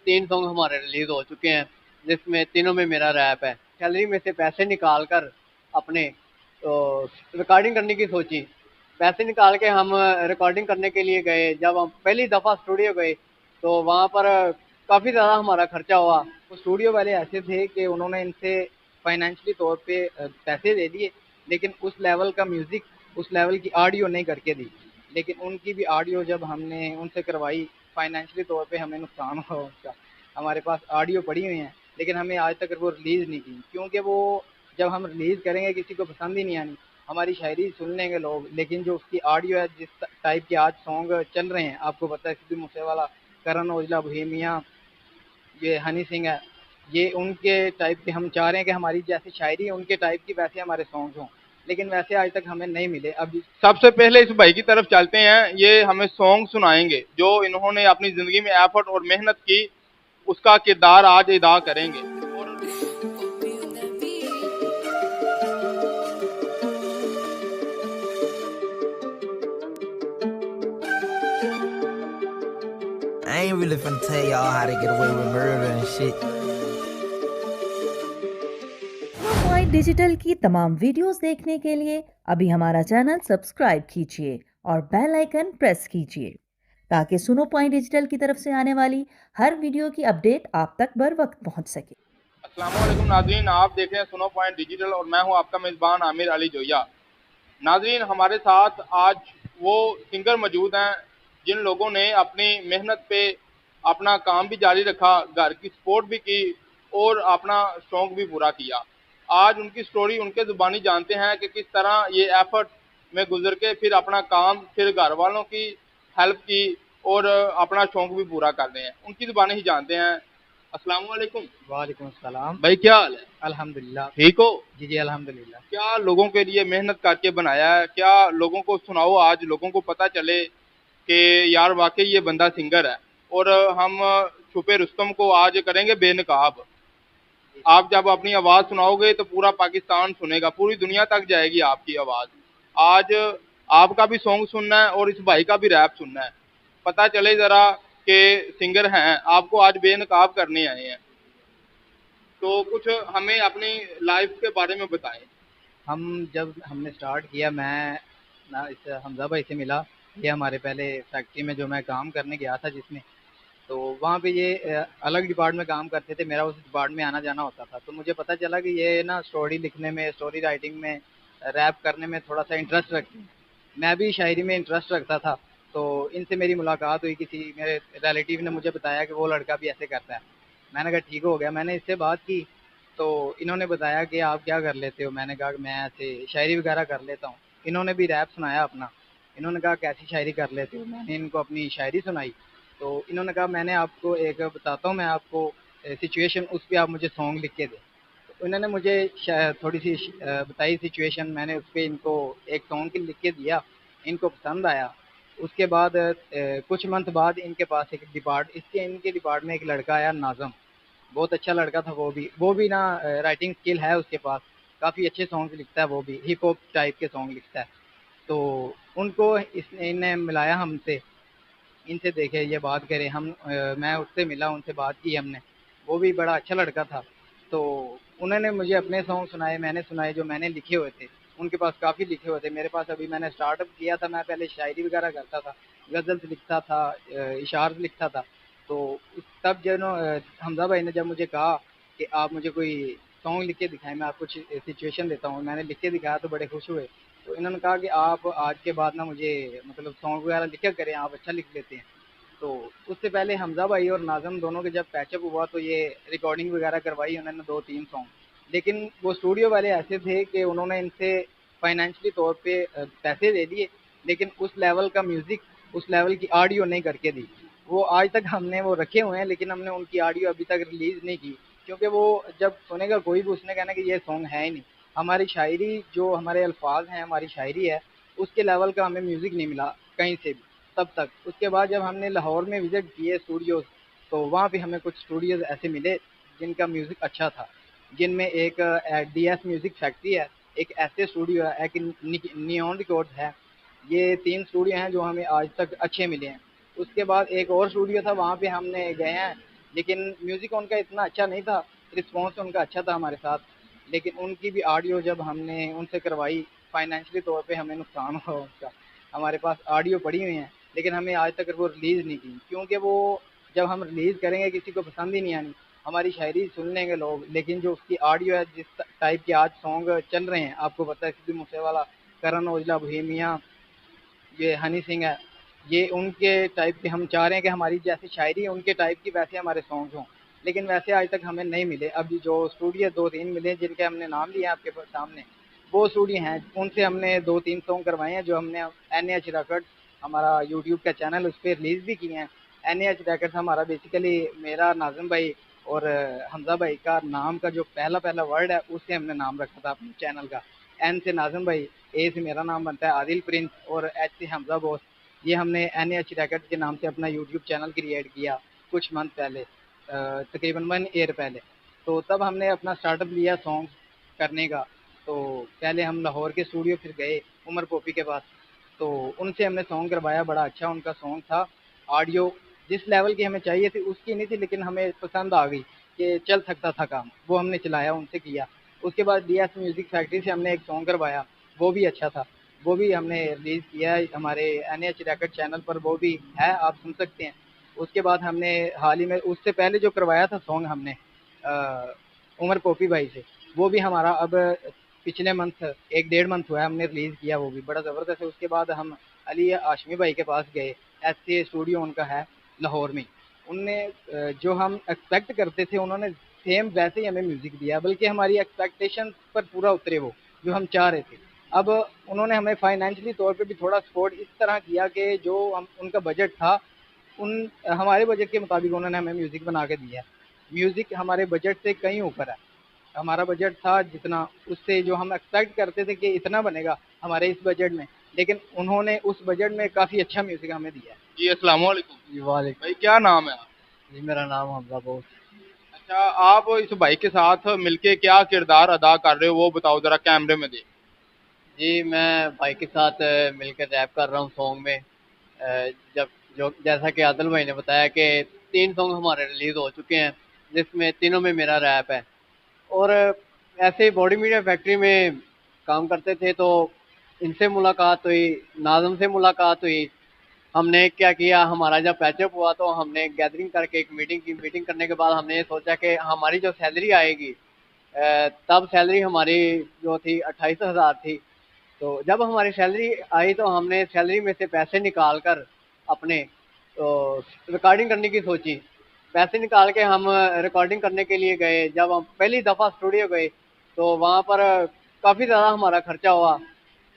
3 song हमारे release हो चुके हैं, जिसमें तीनों में मेरा रैप है। सैलरी में से पैसे निकाल कर अपने रिकॉर्डिंग करने की सोची। पैसे निकाल के हम रिकॉर्डिंग करने के लिए गए। जब हम पहली दफ़ा स्टूडियो गए, तो वहाँ पर काफ़ी ज़्यादा हमारा खर्चा हुआ। वो स्टूडियो वाले ऐसे थे कि उन्होंने इनसे फाइनेंशियली तौर पे पैसे दे दिए, लेकिन उस लेवल का म्यूज़िक, उस लेवल की ऑडियो नहीं करके दी। लेकिन उनकी भी ऑडियो जब हमने उनसे करवाई, फाइनेंशियली तौर पे हमें नुकसान हुआ उसका। हमारे पास ऑडियो पड़ी हुई हैं, लेकिन हमें आज तक वो रिलीज़ नहीं की, क्योंकि वो जब हम रिलीज़ करेंगे किसी को पसंद ही नहीं आनी। हमारी शायरी सुन लेंगे लोग, लेकिन जो उसकी ऑडियो है, जिस टाइप के आज सॉन्ग चल रहे हैं, आपको पता है सिद्धू मूसेवाला, करण औजला, बोहेमिया, ये हनी सिंह है, ये उनके टाइप के हम चाह रहे हैं कि हमारी जैसी शायरी है उनके टाइप की वैसे हमारे सॉन्ग्स हों, लेकिन वैसे आज तक हमें नहीं मिले। अब सबसे पहले इस भाई की तरफ चलते हैं, ये हमें सॉन्ग सुनाएंगे जो इन्होंने अपनी जिंदगी में एफर्ट और मेहनत की, उसका किरदार आज अदा करेंगे। और I ain't really finna tell y'all how to get away with murder and shit. Point digital की तमाम वीडियोस देखने के लिए अभी हमारा चैनल सब्सक्राइब कीजिए और बेल आइकन प्रेस कीजिए, ताकि सुनो पॉइंट डिजिटल की तरफ से आने वाली हर वीडियो की अपडेट आप तक बर वक्त पहुंच सके। अस्सलाम वालेकुम नाज़रीन, आप देख रहे हैं सुनो पॉइंट डिजिटल और मैं हूं आपका मेज़बान आमिर अली जोया। नाज़रीन, हमारे साथ आज वो सिंगर मौजूद हैं जिन लोगों ने अपनी मेहनत पे अपना काम भी जारी रखा, घर की सपोर्ट भी की और अपना शौक भी पूरा किया। आज उनकी स्टोरी उनके ज़ुबानी जानते हैं कि किस तरह ये एफर्ट में गुजर के फिर अपना काम, फिर घर वालों की हेल्प की और अपना शौक भी पूरा कर रहे हैं। उनकी ज़ुबानी ही जानते हैं। अस्सलाम वालेकुम। वालेकुम सलाम। भाई क्या हाल है? अल्हम्दुलिल्लाह। ठीक हो? जी जी अल्हम्दुलिल्लाह। क्या लोगों के लिए मेहनत करके बनाया है? क्या लोगों को सुनाओ, आज लोगों को पता चले कि यार वाकई ये बंदा सिंगर है। और हम छुपे रुस्तम को आज करेंगे बेनकाब। आप जब अपनी आवाज सुनाओगे तो पूरा पाकिस्तान सुनेगा, पूरी दुनिया तक जाएगी आपकी आवाज। आज आपका भी सॉन्ग सुनना है और इस भाई का भी रैप सुनना है, पता चले जरा कि सिंगर हैं। आपको आज बेनकाब करने आए हैं, तो कुछ हमें अपनी लाइफ के बारे में बताएं। हम जब हमने स्टार्ट किया, मैं ना इस हमज़ा भाई से मिला। ये हमारे पहले फैक्ट्री में जो मैं काम करने गया था जिसमें, तो वहाँ पे ये अलग डिपार्ट में काम करते थे, मेरा उस डिपार्ट में आना जाना होता था। तो मुझे पता चला कि ये ना स्टोरी लिखने में, स्टोरी राइटिंग में, रैप करने में थोड़ा सा इंटरेस्ट रखते हैं। मैं भी शायरी में इंटरेस्ट रखता था। तो इनसे मेरी मुलाकात हुई, किसी मेरे रिलेटिव ने मुझे बताया कि वो लड़का भी ऐसे करता है। मैंने कहा ठीक हो गया, मैंने इससे बात की। तो इन्होंने बताया कि आप क्या कर लेते हो? मैंने कहा कि मैं ऐसे शायरी वगैरह कर लेता हूँ। इन्होंने भी रैप सुनाया अपना। इन्होंने कहा कैसी शायरी कर लेते हो? मैंने इनको अपनी शायरी सुनाई। तो इन्होंने कहा मैंने आपको एक बताता हूँ, मैं आपको सिचुएशन, उस पर आप मुझे सॉन्ग लिख के दें। तो इन्होंने मुझे थोड़ी सी बताई सिचुएशन, मैंने उस पर इनको एक सॉन्ग लिख के दिया। इनको पसंद आया। उसके बाद कुछ मंथ बाद इनके पास एक इनके डिपार्ट में एक लड़का आया, नाज़म। बहुत अच्छा लड़का था। वो भी ना राइटिंग स्किल है उसके पास, काफ़ी अच्छे सॉन्ग्स लिखता है। वो भी हिप हॉप टाइप के सॉन्ग लिखता है। तो उनको इनने मिलाया हमसे। इनसे देखे ये बात करें हम, मैं उससे मिला, उनसे बात की हमने। वो भी बड़ा अच्छा लड़का था। तो उन्होंने मुझे अपने सॉन्ग सुनाए, मैंने सुनाए जो मैंने लिखे हुए थे। उनके पास काफ़ी लिखे हुए थे। मेरे पास अभी मैंने स्टार्टअप किया था, मैं पहले शायरी वगैरह करता था, गज़ल्स लिखता था, इशार लिखता था। तो तब हमज़ा भाई ने जब मुझे कहा कि आप मुझे कोई सॉन्ग लिख के दिखाएं, मैं आपको सिचुएशन देता हूँ, मैंने लिख के दिखाया तो बड़े खुश हुए। तो इन्होंने कहा कि आप आज के बाद ना मुझे मतलब सॉन्ग वगैरह लिखा करें, आप अच्छा लिख लेते हैं। तो उससे पहले हमज़ा भाई और नाज़म दोनों के जब पैचअप हुआ, तो ये रिकॉर्डिंग वगैरह करवाई उन्होंने 2-3 सॉन्ग। लेकिन वो स्टूडियो वाले ऐसे थे कि उन्होंने इनसे फाइनेंशियली तौर पे पैसे दे दिए, लेकिन उस लेवल का म्यूज़िक, उस लेवल की ऑडियो नहीं करके दी। वो आज तक हमने वो रखे हुए हैं, लेकिन हमने उनकी ऑडियो अभी तक रिलीज़ नहीं की, क्योंकि वो जब सुनेगा कोई भी, उसने कहना कि ये सॉन्ग है ही नहीं। हमारी शायरी, जो हमारे अल्फाज हैं, हमारी शायरी है, उसके लेवल का हमें म्यूज़िक नहीं मिला कहीं से भी तब तक। उसके बाद जब हमने लाहौर में विज़िट किए स्टूडियोज़, तो वहाँ भी हमें कुछ स्टूडियोज़ ऐसे मिले जिनका म्यूज़िक अच्छा था। जिनमें एक डीएस म्यूज़िक फैक्ट्री है, एक ऐसे स्टूडियो है, एक नियॉन रिकॉर्ड्स है। ये 3 स्टूडियो हैं जो हमें आज तक अच्छे मिले हैं। उसके बाद एक और स्टूडियो था, वहाँ पे हमने गए हैं, लेकिन म्यूज़िक उनका इतना अच्छा नहीं था, रिस्पॉन्स उनका अच्छा था हमारे साथ, लेकिन उनकी भी ऑडियो जब हमने उनसे करवाई, फाइनेंशियली तौर पे हमें नुकसान हुआ उसका। हमारे पास ऑडियो पड़ी हुई हैं, लेकिन हमें आज तक वो रिलीज़ नहीं की, क्योंकि वो जब हम रिलीज़ करेंगे किसी को पसंद ही नहीं आनी। हमारी शायरी सुन लेंगे लोग, लेकिन जो उसकी ऑडियो है, जिस टाइप के आज सॉन्ग चल रहे हैं, आपको पता है सिद्धू मूसेवाला, करण औजला, बोहेमिया, ये हनी सिंह है, ये उनके टाइप के हम चाह रहे हैं कि हमारी जैसी शायरी है उनके टाइप की वैसे हमारे सॉन्ग्स हों, लेकिन वैसे आज तक हमें नहीं मिले। अभी जो स्टूडियो 2-3 मिले जिनके हमने नाम लिए आपके सामने, वो स्टूडियो हैं, उनसे हमने 2-3 सॉन्ग करवाए हैं जो हमने NAH रिकॉर्ड्स, हमारा यूट्यूब का चैनल, उस पर रिलीज़ भी किए हैं। NAH रिकॉर्ड्स हमारा बेसिकली मेरा, नाज़िम भाई और हमज़ा भाई का नाम का जो पहला पहला वर्ड है उससे हमने नाम रखा था अपने चैनल का। एन से नाज़िम भाई, ए से मेरा नाम बनता है आदिल प्रिंस और एच से हमज़ा बॉस। ये हमने NAH रिकॉर्ड्स के नाम से अपना यूट्यूब चैनल क्रिएट किया कुछ मंथ पहले, तकरीबन 1 ईयर पहले। तो तब हमने अपना स्टार्टअप लिया सॉन्ग करने का। तो पहले हम लाहौर के स्टूडियो फिर गए उमर पोपी के पास, तो उनसे हमने सॉन्ग करवाया, बड़ा अच्छा उनका सॉन्ग था। ऑडियो जिस लेवल की हमें चाहिए थी उसकी नहीं थी, लेकिन हमें पसंद आ गई कि चल सकता था काम, वो हमने चलाया, उनसे किया। उसके बाद DS म्यूज़िक फैक्ट्री से हमने एक सॉन्ग करवाया, वो भी अच्छा था, वो भी हमने रिलीज़ किया है हमारे NAH रिकॉर्ड चैनल पर, वो भी है, आप सुन सकते हैं। उसके बाद हमने हाल ही में, उससे पहले जो करवाया था सॉन्ग हमने उमर पोपी भाई से, वो भी हमारा अब पिछले मंथ 1-1.5 मंथ हुआ है हमने रिलीज़ किया, वो भी बड़ा ज़बरदस्त है। उसके बाद हम अली हाशमी भाई के पास गए, SCA स्टूडियो उनका है लाहौर में। उनने जो हम एक्सपेक्ट करते थे उन्होंने सेम वैसे ही हमें म्यूज़िक दिया, बल्कि हमारी एक्सपेक्टेशन पर पूरा उतरे वो, जो हम चाह रहे थे। अब उन्होंने हमें फाइनेंशियली तौर पे भी थोड़ा सपोर्ट इस तरह किया कि जो हम उनका बजट था, उन हमारे बजट के मुताबिक उन्होंने हमें म्यूज़िक बना के दिया है। म्यूज़िक हमारे बजट से कहीं ऊपर है। हमारा बजट था जितना, उससे जो हम एक्सपेक्ट करते थे कि इतना बनेगा हमारे इस बजट में, लेकिन उन्होंने उस बजट में काफ़ी अच्छा म्यूज़िक हमें दिया है। जी अस्सलाम वालेकुम। जी वालेकुम। भाई क्या नाम है आप? जी मेरा नाम हमजा बोस। अच्छा, आप इस भाई के साथ मिलके क्या किरदार अदा कर रहे हो वो बताओ जरा कैमरे में देख। जी मैं भाई के साथ मिलकर रैप कर रहा हूँ सॉन्ग में। जब जो जैसा कि आदिल भाई ने बताया कि 3 सॉन्ग हमारे रिलीज़ हो चुके हैं, जिसमें तीनों में मेरा रैप है। और ऐसे ही बॉडी मीडिया फैक्ट्री में काम करते थे, तो इनसे मुलाकात हुई, नाज़िम से मुलाकात हुई। हमने क्या किया, हमारा जब पैचअप हुआ तो हमने गैदरिंग करके एक मीटिंग की। मीटिंग करने के बाद हमने ये सोचा कि हमारी जो सैलरी आएगी, तब सैलरी हमारी जो थी 28,000 थी। तो जब हमारी सैलरी आई तो हमने सैलरी में से पैसे निकाल कर अपने तो रिकॉर्डिंग करने की सोची। पैसे निकाल के हम रिकॉर्डिंग करने के लिए गए। जब हम पहली दफ़ा स्टूडियो गए तो वहाँ पर काफ़ी ज़्यादा हमारा खर्चा हुआ।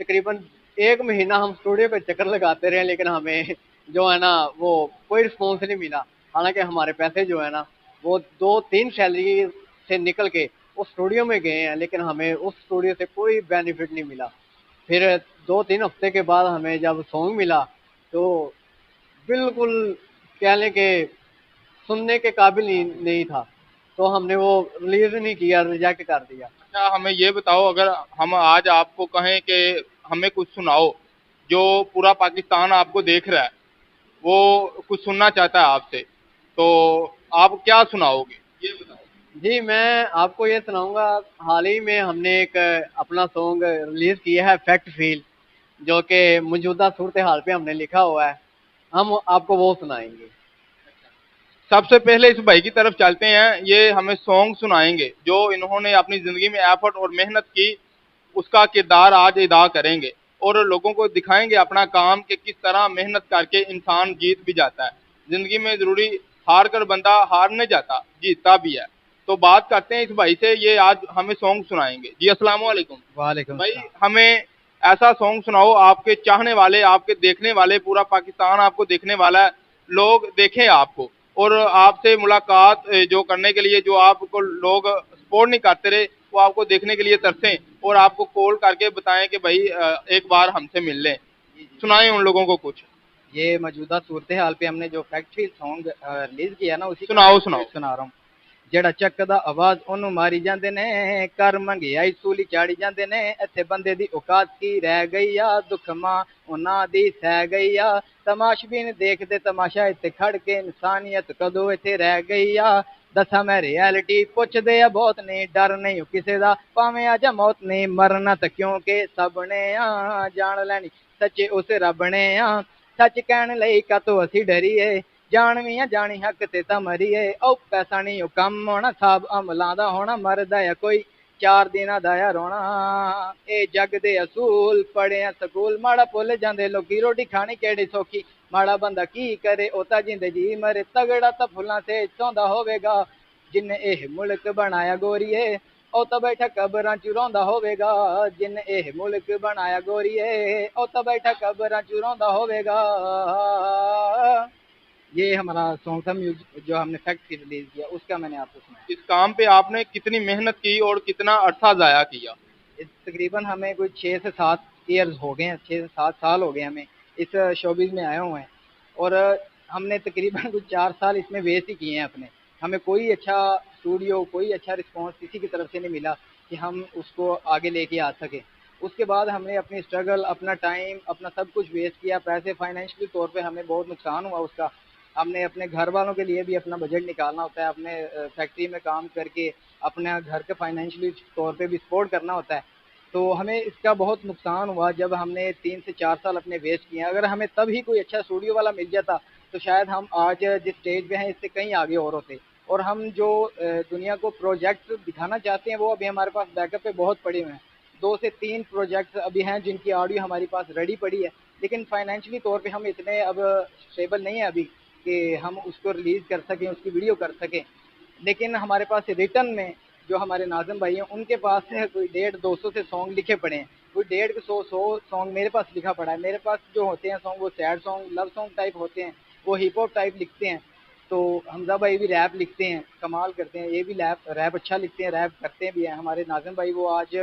तकरीबन 1 महीना हम स्टूडियो पे चक्कर लगाते रहे, लेकिन हमें जो है ना वो कोई रिस्पॉन्स नहीं मिला। हालांकि हमारे पैसे जो है ना वो 2-3 सैलरी से निकल के उस स्टूडियो में गए हैं, लेकिन हमें उस स्टूडियो से कोई बेनिफिट नहीं मिला। फिर 2-3 हफ्ते के बाद हमें जब सॉन्ग मिला तो बिल्कुल कह लें कि सुनने के काबिल ही नहीं था, तो हमने वो रिलीज नहीं किया, रिजेक्ट कर दिया। अच्छा, हमें ये बताओ, अगर हम आज आपको कहें कि हमें कुछ सुनाओ, जो पूरा पाकिस्तान आपको देख रहा है, वो कुछ सुनना चाहता है आपसे, तो आप क्या सुनाओगे ये बताओ। जी मैं आपको ये सुनाऊंगा, हाल ही में हमने एक अपना सॉन्ग रिलीज किया है, फैक्ट फील, जो कि मौजूदा सूरत हाल पे हमने लिखा हुआ है। हम आपको वो सुनाएंगे। सबसे पहले इस भाई की तरफ चलते हैं, ये हमें सॉन्ग सुनाएंगे जो इन्होंने अपनी जिंदगी में एफर्ट और मेहनत की, उसका किरदार आज अदा करेंगे और लोगों को दिखाएंगे अपना काम कि किस तरह मेहनत करके इंसान जीत भी जाता है। जिंदगी में जरूरी हार कर बंदा हार नहीं जाता, जीतता भी है। तो बात करते हैं इस भाई से, ये आज हमें सॉन्ग सुनाएंगे। जी अस्सलाम वालेकुम। वालेकुम भाई सलाम। हमें ऐसा सॉन्ग सुनाओ, आपके चाहने वाले, आपके देखने वाले, पूरा पाकिस्तान आपको देखने वाला है, लोग देखें आपको और आपसे मुलाकात जो करने के लिए, जो आपको लोग सपोर्ट नहीं करते रहे, वो आपको देखने के लिए तरसें और आपको कॉल करके बताएं कि भाई एक बार हमसे मिल लें। सुनाएं उन लोगों को कुछ। ये मौजूदा सूरत हाल पे हमने जो फैक्ट फील सॉन्ग रिलीज किया ना, उसी का सुनाओ मैं सुनाओ। सुना रहा हूँ। ਜਿਹੜਾ ਚੱਕਦਾ ਆਵਾਜ਼ ਉਹਨੂੰ ਮਾਰੀ ਜਾਂਦੇ ਨੇ, ਕਰ ਮੰਗਿਆਈ ਸੂਲੀ ਚਾੜੀ ਜਾਂਦੇ ਨੇ। ਇੱਥੇ ਬੰਦੇ ਦੀ ਔਕਾਤ ਕੀ ਰਹਿ ਗਈ ਆ, ਦੁੱਖ ਮਾਂ ਉਹਨਾਂ ਦੀ ਸਹਿ ਗਈ ਆ। ਤਮਾਸ਼ਬੀਨ ਦੇਖਦੇ ਤਮਾਸ਼ਾ ਇੱਥੇ ਖੜ ਕੇ, ਇਨਸਾਨੀਅਤ ਕਦੋਂ ਇੱਥੇ ਰਹਿ ਗਈ ਆ। ਦੱਸਾਂ ਮੈਂ ਰਿਐਲਿਟੀ ਪੁੱਛਦੇ ਆ ਬਹੁਤ ਨੇ, ਡਰ ਨਹੀਂ ਕਿਸੇ ਦਾ ਭਾਵੇਂ ਆ ਜਾ ਮੌਤ ਨੇ, ਮਰਨਾ ਤਾਂ ਕਿਉਂਕਿ ਸਭ ਨੇ ਆ, ਜਾਣ ਲੈਣੀ ਸੱਚੇ ਉਸ ਰੱਬ ਨੇ ਆ। ਸੱਚ ਕਹਿਣ ਲਈ ਕਾਤੋਂ ਅਸੀਂ ਡਰੀਏ, ਜਾਣਵੀਂ ਆ ਜਾਣੀ ਹੱਕ ਤੇ ਤਾਂ ਮਰੀਏ। ਉਹ ਪੈਸਾ ਨਹੀਂ ਉਹ ਕੰਮ ਹੋਣਾ, ਸਾਬ ਅਮਲਾਂ ਦਾ ਹੋਣਾ, ਮਰਦਾ ਆ ਕੋਈ 4 ਦਿਨਾਂ ਦਾ ਆ ਰੋਣਾ। ਇਹ ਜੱਗ ਦੇ ਅਸੂਲ ਪੜ੍ਹਿਆ ਸਕੂਲ, ਮਾੜਾ ਭੁੱਲ ਜਾਂਦੇ ਲੋਕੀ ਰੋਟੀ ਖਾਣੀ ਕਿਹੜੀ ਸੌਖੀ। ਮਾੜਾ ਬੰਦਾ ਕੀ ਕਰੇ ਉਹ ਤਾਂ ਜਿੰਦ ਜੀ ਮਰੇ, ਤਗੜਾ ਤਾਂ ਫੁੱਲਾਂ ਤੇ ਚਾਹੁੰਦਾ ਹੋਵੇਗਾ। ਜਿੰਨੇ ਇਹ ਮੁਲਕ ਬਣਾਇਆ ਗੋਰੀਏ, ਉਹ ਤਾਂ ਬੈਠਾ ਕਬਰਾਂ ਚ ਰੋਂਦਾ ਹੋਵੇਗਾ। ਜਿੰਨੇ ਇਹ ਮੁਲਕ ਬਣਾਇਆ ਗੋਰੀਏ, ਉਹ ਤਾਂ ਬੈਠਾ ਕਬਰਾਂ ਚ ਰੋਂਦਾ होवेगा। ये हमारा सॉन्ग था म्यूजिक जो हमने फैक्ट की रिलीज किया, उसका मैंने आपको सुनाया। इस काम पे आपने कितनी मेहनत की और कितना अरसा ज़ाया किया? तकरीबन हमें कोई 6 से 7 ईयर्स हो गए हैं, 6 से 7 साल हो गए हमें इस शोबिज़ में आए हुए हैं। और हमने तकरीबन कुछ 4 साल इसमें वेस्ट ही किए हैं अपने। हमें कोई अच्छा स्टूडियो, कोई अच्छा रिस्पॉन्स किसी की तरफ से नहीं मिला कि हम उसको आगे लेके आ सकें। उसके बाद हमने अपनी स्ट्रगल, अपना टाइम, अपना सब कुछ वेस्ट किया। पैसे फाइनेंशियली तौर पे हमें बहुत नुकसान हुआ उसका। हमने अपने घर वालों के लिए भी अपना बजट निकालना होता है, अपने फैक्ट्री में काम करके अपने घर के फाइनेंशियली तौर पे भी सपोर्ट करना होता है। तो हमें इसका बहुत नुकसान हुआ जब हमने 3 से 4 साल अपने वेस्ट किए। अगर हमें तभी कोई अच्छा स्टूडियो वाला मिल जाता तो शायद हम आज जिस स्टेज पे हैं इससे कहीं आगे और होते। और हम जो दुनिया को प्रोजेक्ट दिखाना चाहते हैं वो अभी हमारे पास बैकअप पे बहुत पड़े हुए हैं। 2 से 3 प्रोजेक्ट्स अभी हैं जिनकी ऑडियो हमारे पास रेडी पड़ी है, लेकिन फाइनेंशियली तौर पे हम इतने अब स्टेबल नहीं है अभी कि हम उसको रिलीज़ कर सकें, उसकी वीडियो कर सकें। लेकिन हमारे पास रिटर्न में जो हमारे नाज़िम भाई हैं उनके पास है कोई 150-200 से सॉन्ग लिखे पड़े हैं। कोई 150-100 सॉन्ग मेरे पास लिखा पड़ा है। मेरे पास जो होते हैं सॉन्ग वो sad song, love song type होते हैं, वो हिप हॉप टाइप लिखते हैं। तो हमज़ा भाई भी रैप लिखते हैं, कमाल करते हैं। ये भी रैप अच्छा लिखते हैं, रैप करते भी हैं। हमारे नाज़िम भाई वो आज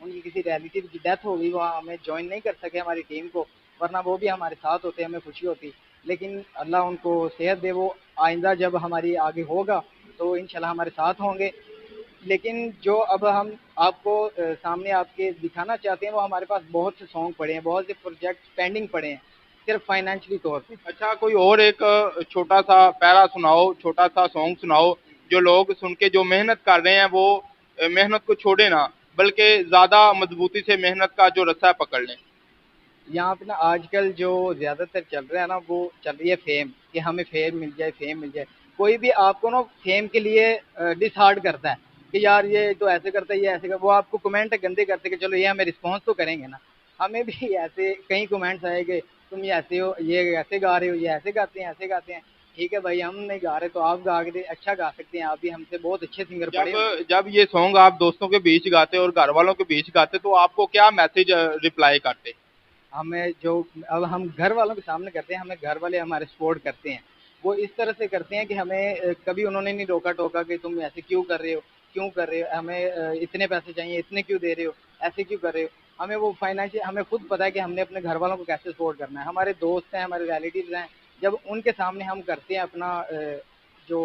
उनकी किसी रिलेटिव की डेथ हो गई, वो हमें ज्वाइन नहीं कर सके हमारी टीम को, वरना वो भी हमारे साथ होते, हमें खुशी होती। लेकिन अल्लाह उनको सेहत दे, वो आइंदा जब हमारी आगे होगा तो इंशाल्लाह हमारे साथ होंगे। लेकिन जो अब हम आपको सामने आपके दिखाना चाहते हैं वो हमारे पास बहुत से सॉन्ग पड़े हैं, बहुत से प्रोजेक्ट पेंडिंग पड़े हैं, सिर्फ फाइनेंशियली तौर पे। अच्छा, कोई और एक छोटा सा पैरा सुनाओ, छोटा सा सॉन्ग सुनाओ, जो लोग सुन के जो मेहनत कर रहे हैं वो मेहनत को छोड़े ना, बल्कि ज़्यादा मजबूती से मेहनत का जो रस्सा पकड़ लें। यहाँ पे ना आजकल जो ज़्यादातर चल रहा है ना वो चल रही है फेम, कि हमें फेम मिल जाए, फेम मिल जाए। कोई भी आपको ना फेम के लिए डिसहार्ड करता है कि यार ये तो ऐसे करता है, ये ऐसे कर, वो आपको कमेंट गंदे करते कि चलो ये हमें रिस्पॉन्स तो करेंगे ना। हमें भी ऐसे कई कमेंट्स आएंगे, तुम ये ऐसे हो, ये ऐसे गा रहे हो, ये ऐसे गाते हैं, ऐसे गाते हैं। ठीक है भाई, हम नहीं गा रहे तो आप गा के अच्छा गा सकते हैं, आप भी हमसे बहुत अच्छे सिंगर पड़े हो। जब ये सॉन्ग आप दोस्तों के बीच गाते और घर वालों के बीच गाते तो आपको क्या मैसेज रिप्लाई करते? हमें जो अब हम घर वालों के सामने करते हैं, हमें घर वाले हमारे सपोर्ट करते हैं। वो इस तरह से करते हैं कि हमें कभी उन्होंने नहीं रोका टोका कि तुम ऐसे क्यों कर रहे हो, क्यों कर रहे हो, हमें इतने पैसे चाहिए, इतने क्यों दे रहे हो, ऐसे क्यों कर रहे हो। हमें वो फाइनेंशियल, हमें खुद पता है कि हमने अपने घर वालों को कैसे सपोर्ट करना है। हमारे दोस्त हैं, हमारे रिलेटिव्स हैं, जब उनके सामने हम करते हैं अपना जो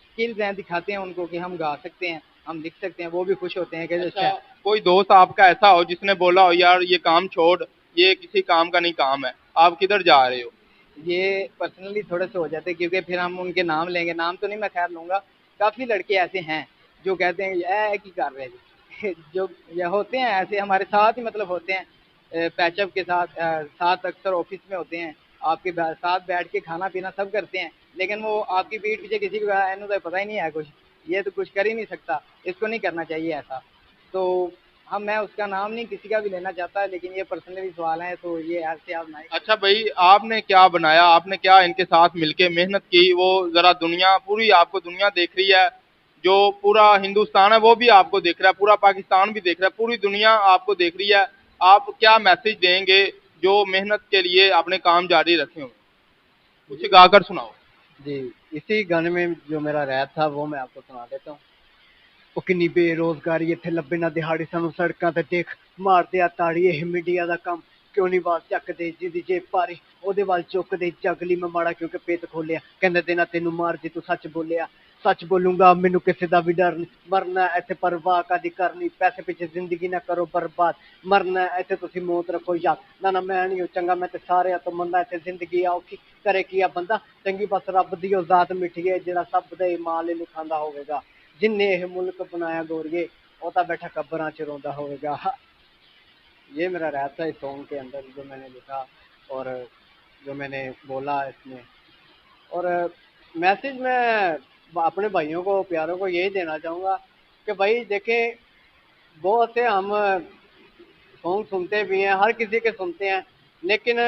स्किल्स हैं दिखाते हैं उनको कि हम गा सकते हैं, हम लिख सकते हैं, वो भी खुश होते हैं कि अच्छा। कोई दोस्त आपका ऐसा हो जिसने बोला हो यार ये काम छोड़, ये किसी काम का नहीं काम है, आप किधर जा रहे हो? ये पर्सनली थोड़े से हो जाते हैं क्योंकि फिर हम उनके नाम लेंगे, नाम तो नहीं मैं खैर लूँगा। काफ़ी लड़के ऐसे हैं जो कहते हैं ये की कर रहे हैं जो ये होते हैं ऐसे हमारे साथ ही मतलब होते हैं पैचअप के साथ साथ अक्सर ऑफिस में होते हैं, आपके साथ बैठ के खाना पीना सब करते हैं, लेकिन वो आपकी पीठ पीछे किसी को इन्हों तो पता ही नहीं है कुछ, ये तो कुछ कर ही नहीं सकता, इसको नहीं करना चाहिए ऐसा। तो हम मैं उसका नाम नहीं किसी का भी लेना चाहता, लेकिन ये पर्सनली सवाल है तो ये ऐसे आप ना। अच्छा भाई, आपने क्या बनाया, आपने क्या इनके साथ मिलके मेहनत की, वो जरा दुनिया पूरी आपको दुनिया देख रही है, जो पूरा हिंदुस्तान है वो भी आपको देख रहा है, पूरा पाकिस्तान भी देख रहा है, पूरी दुनिया आपको देख रही है। आप क्या मैसेज देंगे जो मेहनत के लिए अपने काम जारी रखे हुए? कुछ गाकर सुनाओ। जी, इसी गाने में जो मेरा रैप था वो मैं आपको सुना देता हूँ। ਉਹ ਕਿੰਨੀ ਬੇਰੋਜ਼ਗਾਰੀ ਇੱਥੇ ਲੱਭੇ ਨਾ ਦਿਹਾੜੀ, ਸਾਨੂੰ ਸੜਕਾਂ ਤੇ ਦੇਖ ਮਾਰਦੇ ਆ ਤਾੜੀ, ਇਹ ਮੀਡੀਆ ਦਾ ਕੰਮ ਕਿਉਂ ਨਹੀਂ ਵਾਲ ਚੱਕਦੇ, ਜਿਹਦੀ ਜੇਬ ਭਾਰੀ ਉਹਦੇ ਵੱਲ ਚੁੱਕਦੇ, ਜਗਲੀ ਮੈਂ ਮਾੜਾ ਕਿਉਂਕਿ ਪੇਤ ਖੋਲਿਆ, ਕਹਿੰਦੇ ਦੇਣਾ ਤੈਨੂੰ ਮਾਰ ਜੇ ਤੂੰ ਸੱਚ ਬੋਲਿਆ, सच बोलूंगा मैनू किसी का भी डर नहीं, मरना इत्थे परवाह कदी करनी, पैसे पीछे जिंदगी ना करो बर्बाद, मरना इत्थे तुसी मौत रखो याद, ना मैं नहीं चंगा मैं ते सारे तो मंदा, इत्थे जिंदगी औखी करे किया बंदा, चंगी बस रब दी ओ जात मिठी है जेड़ा सब दे माल ही खांदा होवेगा, जिन्ने यह मुल्क बनाया गोरिए वो तो बैठा कब्रां च रोंदा होवेगा। ये मेरा रैप था इस सॉन्ग के अंदर जो मैंने लिखा और जो मैंने बोला इसमें। और मैसेज मैं अपने भाइयों को प्यारों को यही देना चाहूँगा कि भाई देखें, बहुत से हम सॉन्ग सुनते भी हैं, हर किसी के सुनते हैं, लेकिन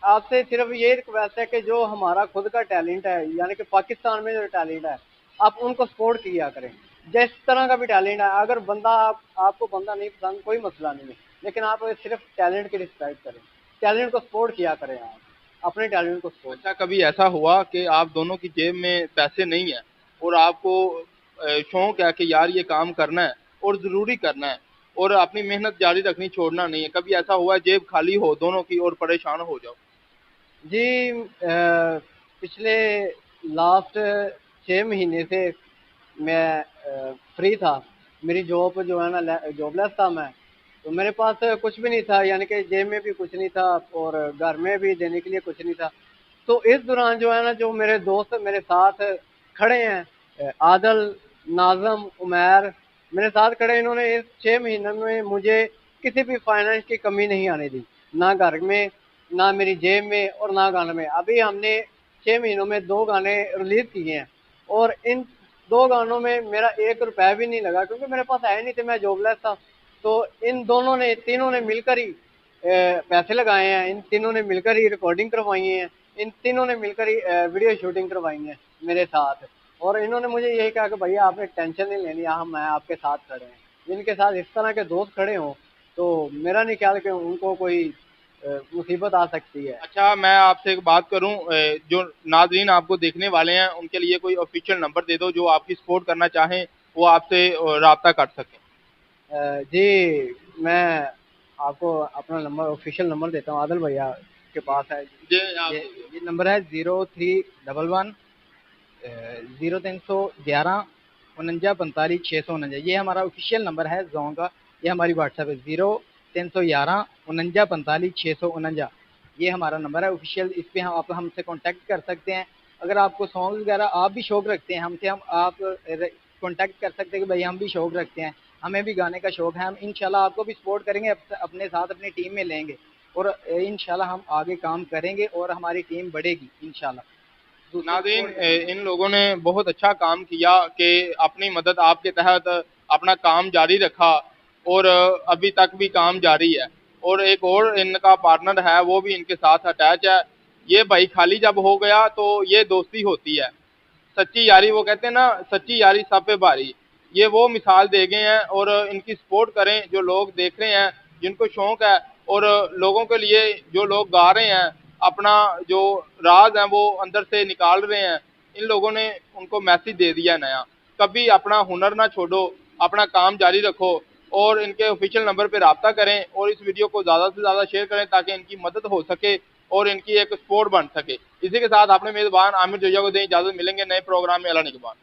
आपसे सिर्फ ये रिक्वेस्ट है कि जो हमारा खुद का टैलेंट है, यानी कि पाकिस्तान में जो टैलेंट है, आप उनको सपोर्ट किया करें। जिस तरह का भी टैलेंट है, अगर बंदा आपको बंदा नहीं पसंद कोई मसला नहीं है, लेकिन आप सिर्फ टैलेंट की रिस्पेक्ट करें, टैलेंट को सपोर्ट किया करें, आप अपने टैलेंट को सपोर्ट। अच्छा, कभी ऐसा हुआ कि आप दोनों की जेब में पैसे नहीं है और आपको शौक है कि यार ये काम करना है और ज़रूरी करना है और अपनी मेहनत जारी रखनी, छोड़ना नहीं है, कभी ऐसा हुआ जेब खाली हो दोनों की और परेशान हो जाओ? जी पिछले लास्ट 6 महीने से मैं फ्री था, मेरी जॉब जो है ना जॉबलेस था मैं, तो मेरे पास कुछ भी नहीं था, यानी कि जेब में भी कुछ नहीं था और घर में भी देने के लिए कुछ नहीं था। तो इस दौरान जो है ना, जो मेरे दोस्त मेरे साथ खड़े हैं, आदल, नाज़म, उमैर मेरे साथ खड़े, इन्होंने इस 6 महीनों में मुझे किसी भी फाइनेंस की कमी नहीं आने दी, ना घर में, ना मेरी जेब में और ना गाने में। अभी हमने 6 महीनों में 2 गाने रिलीज़ किए हैं और इन 2 गानों में मेरा 1 रुपया भी नहीं लगा, क्योंकि मेरे पास है नहीं थे, मैं जॉबलेस था। तो इन दोनों ने, तीनों ने मिलकर ही पैसे लगाए हैं, इन तीनों ने मिलकर ही रिकॉर्डिंग करवाई है, इन तीनों ने मिलकर ही वीडियो शूटिंग करवाई है मेरे साथ। और इन्होंने मुझे यही कहा कि भैया आपने टेंशन नहीं लेनी, हम मैं आपके साथ खड़े हैं। जिनके साथ इस तरह के दोस्त खड़े हों तो मेरा नहीं ख्याल कि उनको कोई मुसीबत आ सकती है। अच्छा, मैं आपसे एक बात करूं, जो नाजरीन आपको देखने वाले हैं उनके लिए कोई ऑफिशियल नंबर दे दो, जो आपकी सपोर्ट करना चाहें वो आपसे राब्ता कर सकें। जी मैं आपको अपना नंबर, ऑफिशियल नंबर देता हूँ, आदिल भैया के पास है। जी, ये नंबर है 0311 0311 49 45 649। ये हमारा ऑफिशियल नंबर है जोन का। ये हमारी व्हाट्सएप है 0311 49 45 649। ये हमारा नंबर है ऑफिशियल। इस पे हम आप हमसे कांटेक्ट कर सकते हैं। अगर आपको सॉन्ग वगैरह आप भी शौक रखते हैं हमसे, हम आप कांटेक्ट कर सकते हैं कि भाई हम भी शौक रखते हैं, हमें भी गाने का शौक है, हम इंशाल्लाह आपको भी सपोर्ट करेंगे, अपने साथ अपनी टीम में लेंगे और इंशाल्लाह हम आगे काम करेंगे और हमारी टीम बढ़ेगी इंशाल्लाह। नाज़रीन, इन लोगों ने बहुत अच्छा काम किया कि अपनी मदद आपके तहत अपना काम जारी रखा और अभी तक भी काम जारी है और एक और इनका पार्टनर है वो भी इनके साथ अटैच है। ये भाई खाली जब हो गया तो ये दोस्ती होती है, सच्ची यारी, वो कहते हैं ना सच्ची यारी सब पे भारी। ये वो मिसाल दे गए हैं और इनकी सपोर्ट करें जो लोग देख रहे हैं, जिनको शौक है और लोगों के लिए जो लोग गा रहे हैं, अपना जो राज है वो अंदर से निकाल रहे हैं, इन लोगों ने उनको मैसेज दे दिया नया। कभी अपना हुनर ना छोड़ो, अपना काम जारी रखो और इनके ऑफिशियल नंबर पे रब्ता करें और इस वीडियो को ज़्यादा से ज़्यादा शेयर करें ताकि इनकी मदद हो सके और इनकी एक सपोर्ट बन सके। इसी के साथ अपने मेज़बान आमिर जोया को दें इजाज़त, मिलेंगे नए प्रोग्राम में। अल्लाह निगहबान।